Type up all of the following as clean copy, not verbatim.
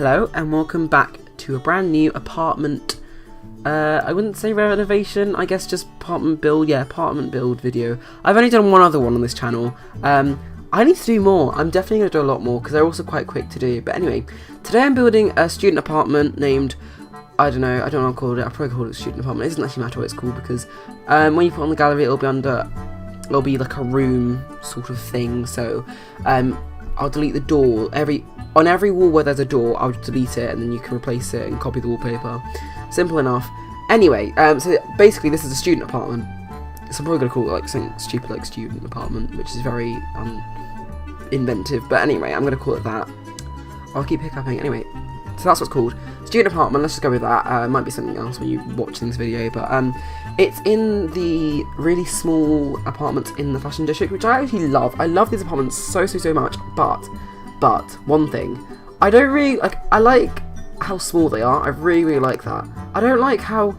Hello and welcome back to a brand new apartment, I wouldn't say renovation, I guess just apartment build video. I've only done one other one on this channel. I need to do more. I'm definitely going to do a lot more because they're also quite quick to do. But anyway, today I'm building a student apartment named, I don't know what I'll call it. I'll probably call it a student apartment. It doesn't actually matter what it's called because when you put it on the gallery it'll be like a room sort of thing. So I'll delete the door. On every wall where there's a door, I'll delete it and then you can replace it and copy the wallpaper. Simple enough. Anyway, so basically this is a student apartment. So I'm probably going to call it like something stupid like student apartment, which is very inventive. But anyway, I'm going to call it that. I'll keep hiccuping. Anyway, so that's what's called. Student apartment, let's just go with that. It might be something else when you watch this video, but it's in the really small apartments in the Fashion District, which I actually love. I love these apartments so much, but one thing, I don't really like. I like how small they are. I really like that. I don't like how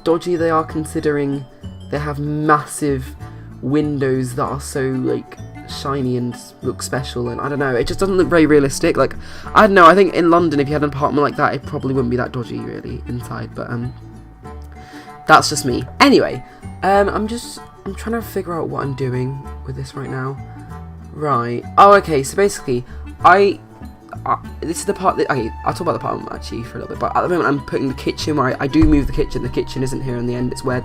dodgy they are, considering they have massive windows that are so like shiny and look special, and I don't know, it just doesn't look very realistic. Like, I don't know, I think in London if you had an apartment like that it probably wouldn't be that dodgy really inside, but that's just me. Anyway, I'm trying to figure out what I'm doing with this right now. Right. Oh, okay. So basically, this is the part that, okay, I'll talk about the apartment actually for a little bit. But at the moment, I'm putting the kitchen where I do move the kitchen. The kitchen isn't here in the end. It's where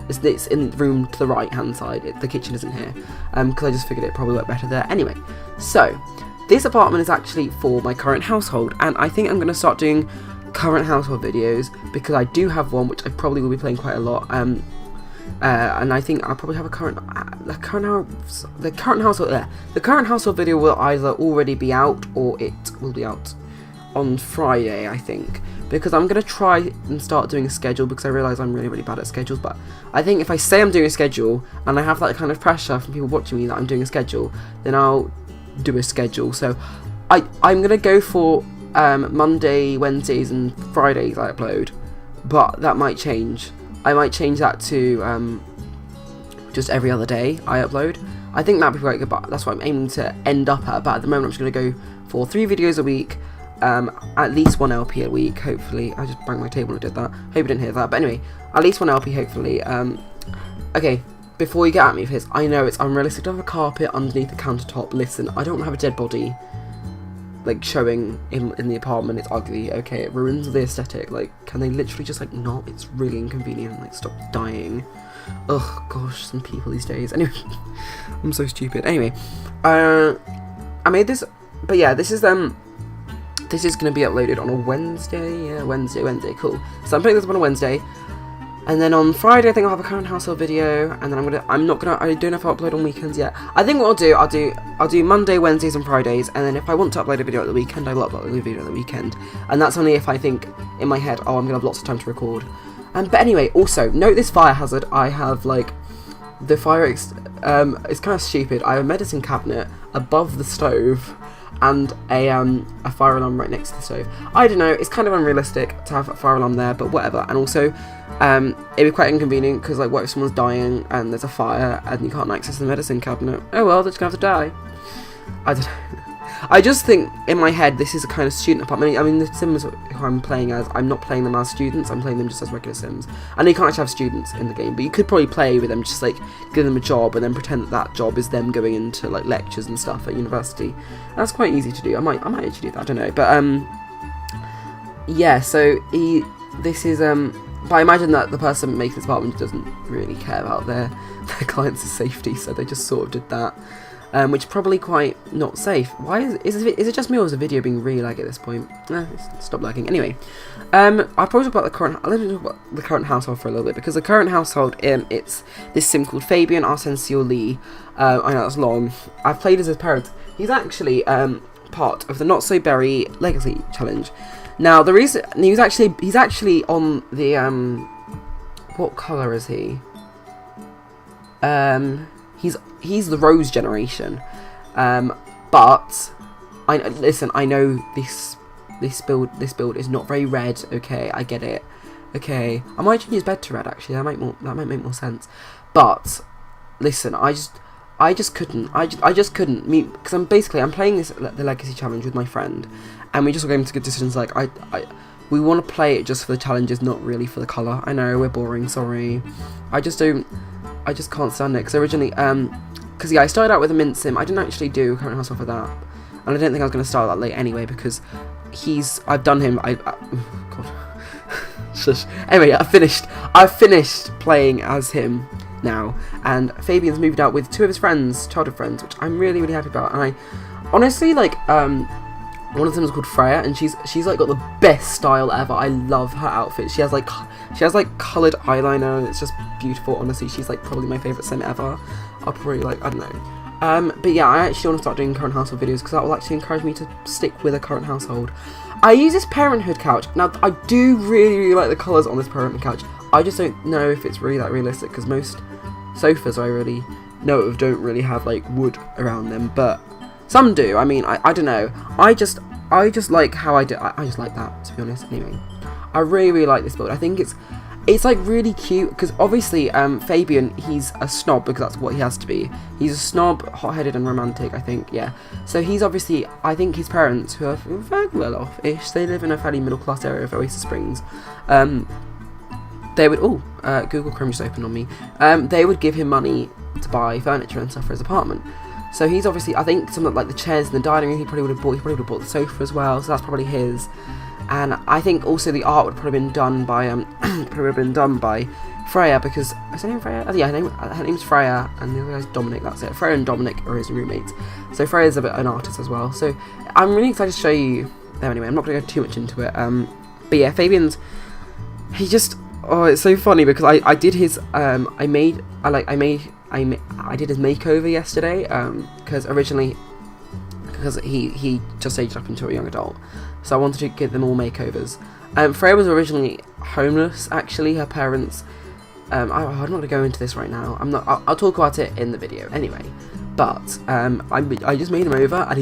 it's in the room to the right hand side. The kitchen isn't here. Because I just figured it probably worked better there. Anyway, so this apartment is actually for my current household, and I think I'm going to start doing current household videos because I do have one which I probably will be playing quite a lot. And I think I'll probably have the current household video will either already be out or it will be out on Friday, I think, because I'm gonna try and start doing a schedule because I realise I'm really bad at schedules. But I think if I say I'm doing a schedule and I have that kind of pressure from people watching me that I'm doing a schedule, then I'll do a schedule. So I'm gonna go for Monday, Wednesdays, and Fridays I upload, but that might change. I might change that to just every other day I upload. I think that'd be quite good, but that's what I'm aiming to end up at. But at the moment I'm just going to go for 3 videos a week, at least 1 LP a week, hopefully. I just banged my table when I did that. Hope you didn't hear that. But anyway, at least 1 LP, hopefully. Okay, before you get at me for this, I know it's unrealistic to have a carpet underneath the countertop. Listen, I don't have a dead body like showing in the apartment. It's ugly. Okay, it ruins the aesthetic. Like, can they literally just like not? It's really inconvenient. Like, stop dying. Ugh, gosh, some people these days. Anyway, I'm so stupid. Anyway, I made this, but yeah, this is gonna be uploaded on a Wednesday. Yeah, Wednesday. Cool. So I'm putting this up on a Wednesday. And then on Friday, I think I'll have a current household video, and then I don't know if I'll upload on weekends yet. I think what I'll do Monday, Wednesdays, and Fridays, and then if I want to upload a video at the weekend, I will upload a video at the weekend. And that's only if I think in my head, oh, I'm gonna have lots of time to record. But anyway, also note this fire hazard. I have like the fire. It's kind of stupid. I have a medicine cabinet above the stove, and a fire alarm right next to the stove. I don't know, it's kind of unrealistic to have a fire alarm there, but whatever. And also, it'd be quite inconvenient because, like, what if someone's dying and there's a fire and you can't access the medicine cabinet? Oh well, they're just gonna have to die. I don't know. I just think in my head this is a kind of student apartment. I mean, the Sims who I'm playing as, I'm not playing them as students, I'm playing them just as regular Sims. I know you can't actually have students in the game, but you could probably play with them, just like give them a job and then pretend that job is them going into like lectures and stuff at university. That's quite easy to do. I might actually do that, I don't know. But yeah, so this is but I imagine that the person making this apartment doesn't really care about their clients' safety, so they just sort of did that. Which is probably quite not safe. Why is it just me, or is the video being really lag at this point? Stop lagging. Anyway, I'll probably talk about the current household for a little bit, because the current household, it's this sim called Fabian Arsensio Lee. I know that's long. I've played as his parent. He's actually part of the Not So Berry Legacy Challenge. Now the reason he's actually on the what colour is he? He's the Rose generation, but I know this build is not very red. Okay, I get it. Okay, I might change his bed to red. Actually, that might make more sense. But listen, I just couldn't. I just couldn't meet, because I'm playing the Legacy Challenge with my friend, and we just were going to get decisions like we want to play it just for the challenges, not really for the colour. I know we're boring, sorry. I just can't stand it. Because originally, because yeah, I started out with a Mint Sim. I didn't actually do Current Household for that, and I didn't think I was going to start that late anyway, because I've done him. God. Shush. Anyway, I've finished playing as him now, and Fabian's moved out with 2 of his friends, childhood friends, which I'm really, really happy about. And I honestly like one of them is called Freya, and she's like got the best style ever. I love her outfit. She has like coloured eyeliner, and it's just beautiful. Honestly, she's like probably my favourite sim ever. I'll probably like, I don't know. But yeah, I actually want to start doing current household videos, because that will actually encourage me to stick with a current household. I use this Parenthood couch. Now, I do really, really like the colours on this Parenthood couch. I just don't know if it's really that realistic, because most sofas I really know of don't really have like wood around them, but some do. I mean, I don't know. I just like how I do. I just like that, to be honest. Anyway, I really, really like this build. I think it's like really cute, because obviously Fabian, he's a snob, because that's what he has to be. He's a snob, hot-headed and romantic, I think, yeah. So he's obviously, I think his parents, who are very well off-ish, they live in a fairly middle-class area of Oasis Springs, they would, Google Chrome just opened on me, they would give him money to buy furniture and stuff for his apartment. So he's obviously, I think some of like the chairs in the dining room he probably would have bought the sofa as well, so that's probably his. And I think also the art would have probably been done by Freya, because is her name Freya? Oh, yeah, her name's Freya, and the other guy's Dominic. That's it. Freya and Dominic are his roommates. So Freya's an artist as well. So I'm really excited to show you them anyway. I'm not going to go too much into it. But yeah, Fabian's, it's so funny, because I did his I did his makeover yesterday, because he just aged up into a young adult, so I wanted to give them all makeovers. Freya was originally homeless, actually. Her parents, I'm not going to go into this right now. I'll talk about it in the video anyway. But I just made him over, and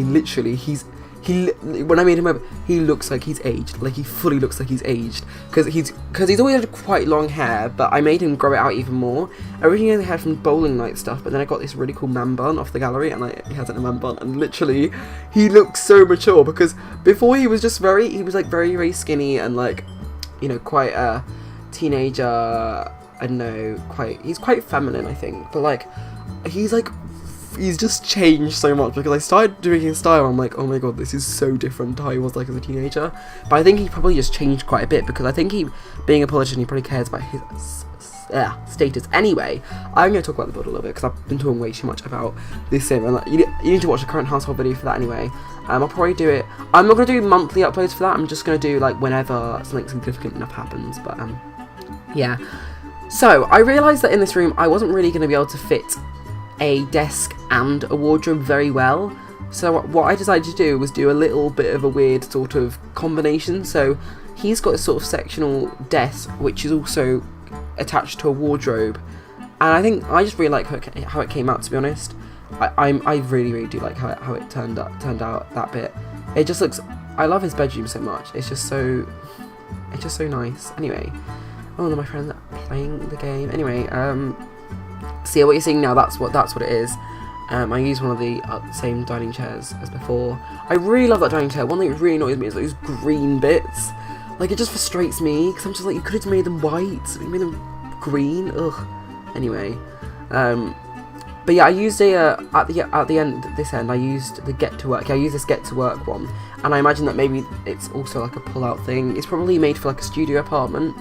when I made him over, he looks like he's aged. Like, he fully looks like he's aged, because he's always had quite long hair, but I made him grow it out even more. Originally I had from bowling night stuff, but then I got this really cool man bun off the gallery, and he has a man bun, and literally he looks so mature, because before he was like very, very skinny, and like, you know, quite a teenager. I don't know, he's quite feminine, I think, but like he's just changed so much, because I started doing his style, I'm like, oh my god, this is so different to how he was like as a teenager. But I think he probably just changed quite a bit, because I think being a politician, he probably cares about his status. Anyway, I'm going to talk about the build a little bit, because I've been talking way too much about this sim, and like, you need to watch the current household video for that anyway. I'll probably do it. I'm not going to do monthly uploads for that. I'm just going to do like whenever something significant enough happens. But yeah. So I realised that in this room I wasn't really going to be able to fit a desk and a wardrobe very well, so what I decided to do was do a little bit of a weird sort of combination. So he's got a sort of sectional desk which is also attached to a wardrobe, and I think I just really like how it came out, to be honest. I really, really do like how it turned out, that bit. It just looks, I love his bedroom so much. It's just so nice. Anyway, oh no, my friends are playing the game. Anyway, so yeah, what you're seeing now, that's what it is. I use one of the same dining chairs as before. I really love that dining chair. One thing that really annoys me is those green bits. Like, it just frustrates me, because I'm just like, you could have made them white, you made them green. Ugh. Anyway, but yeah, I used at the end, this end, I used the Get to Work. Yeah, I used this Get to Work one, and I imagine that maybe it's also like a pull-out thing. It's probably made for like a studio apartment,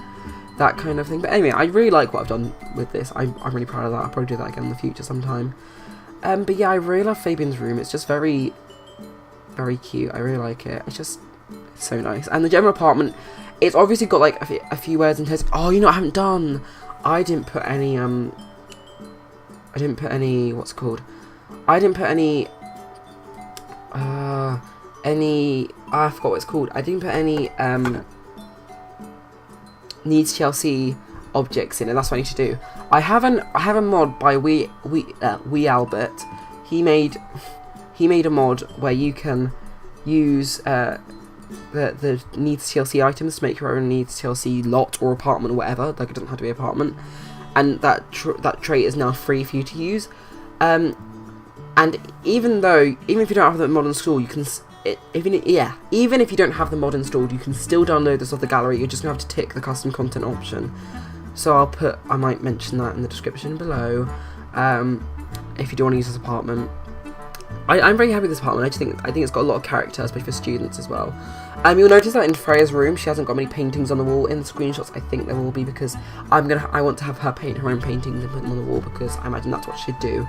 that kind of thing. But anyway, I really like what I've done with this. I'm really proud of that. I'll probably do that again in the future sometime. But yeah, I really love Fabian's room. It's just very, very cute. I really like it. It's so nice. And the general apartment, it's obviously got like a few words and tests. Oh, you know what I haven't done? I didn't put any what's it called? I didn't put any I forgot what it's called. I didn't put any needs TLC objects in, and that's what I need to do. I have a mod by We Albert. He made a mod where you can use the needs TLC items to make your own needs TLC lot or apartment or whatever. Like, it doesn't have to be apartment, and that trait is now free for you to use. And even if you don't have the mod installed, you can even if you don't have the mod installed, you can still download this off the gallery. You're just gonna have to tick the custom content option. So I might mention that in the description below. If you do want to use this apartment, I'm very happy with this apartment. I think it's got a lot of character, especially for students as well. You'll notice that in Freya's room, she hasn't got many paintings on the wall. In the screenshots, I think there will be, because I want to have her paint her own paintings and put them on the wall, because I imagine that's what she'd do.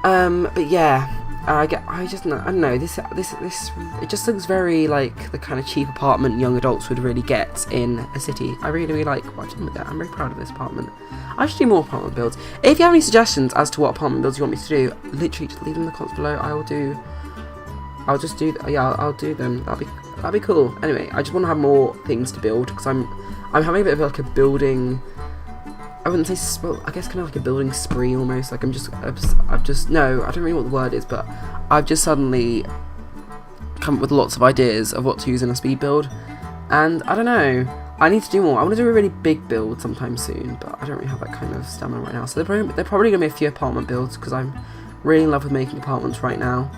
But yeah, I don't know. This it just looks very like the kind of cheap apartment young adults would really get in a city. I really like watching with that. I'm very proud of this apartment. I should do more apartment builds. If you have any suggestions as to what apartment builds you want me to do, literally just leave them in the comments below. I'll do them. That'd be cool. Anyway, I just want to have more things to build, because I'm having a bit of like a building. I wouldn't say, well, I guess kind of like a building spree almost. Like no, I don't really know what the word is, but I've just suddenly come up with lots of ideas of what to use in a speed build, and I don't know. I need to do more. I want to do a really big build sometime soon, but I don't really have that kind of stamina right now. So they're probably going to be a few apartment builds, because I'm really in love with making apartments right now.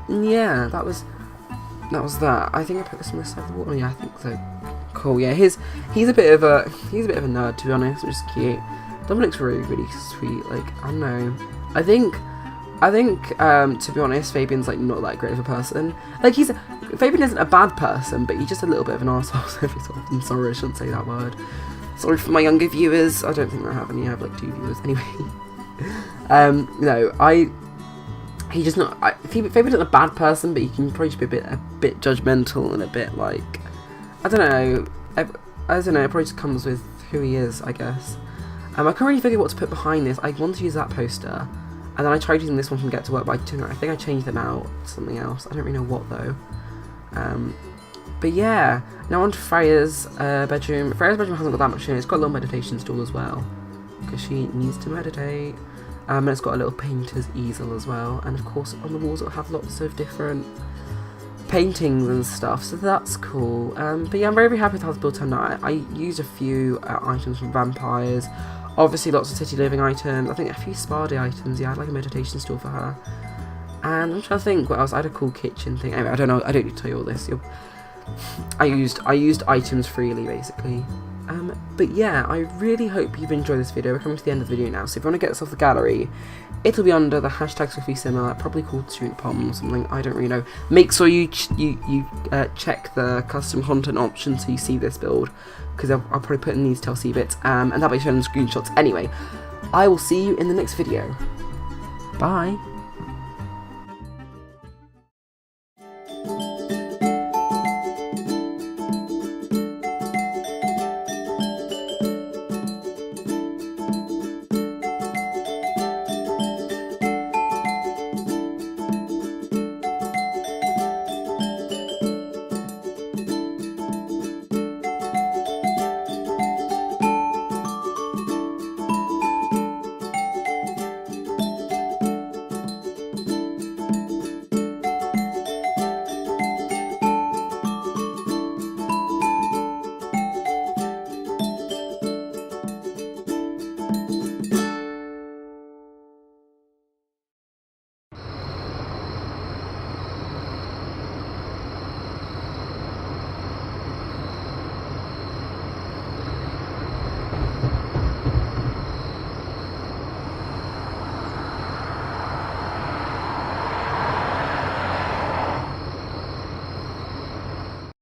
Yeah, that was that. I think I put this on this side of the wall. Yeah, I think so. Cool. Yeah, he's a bit of a nerd, to be honest, which is cute. Dominic's really sweet. Like, I don't know. I think to be honest, Fabian's like not that great of a person. Like, Fabian isn't a bad person, but he's just a little bit of an arsehole. So every so often, sorry, I shouldn't say that word. Sorry for my younger viewers. I don't think I have any. I have like 2 viewers anyway. No, he just not. Fabian isn't a bad person, but he can probably just be a bit judgmental and a bit like, I don't know. It probably just comes with who he is, I guess. I can't really figure what to put behind this. I want to use that poster, and then I tried using this one from Get to Work, but I think I changed them out to something else. I don't really know what though. But yeah, now on to Freya's bedroom. Freya's bedroom hasn't got that much in it. It's got a little meditation stool as well, because she needs to meditate. And it's got a little painter's easel as well, and of course on the walls it'll have lots of different paintings and stuff, so that's cool. But yeah, I'm very happy with how this build turned out. I used a few items from Vampires, obviously lots of city living items, I think a few spa day items. Yeah, I had like a meditation stool for her, and I'm trying to think what else. I had a cool kitchen thing. Anyway, I don't know, I don't need to tell you all this. I used items freely, basically. But yeah, I really hope you've enjoyed this video. We're coming to the end of the video now, so if you want to get this off the gallery, it'll be under the hashtag SwiftlySimmer, probably called Student Apartment or something, I don't really know. Make sure you check the custom content option so you see this build, because I'll probably put in these TLC bits, and that'll be shown in the screenshots. Anyway, I will see you in the next video. Bye!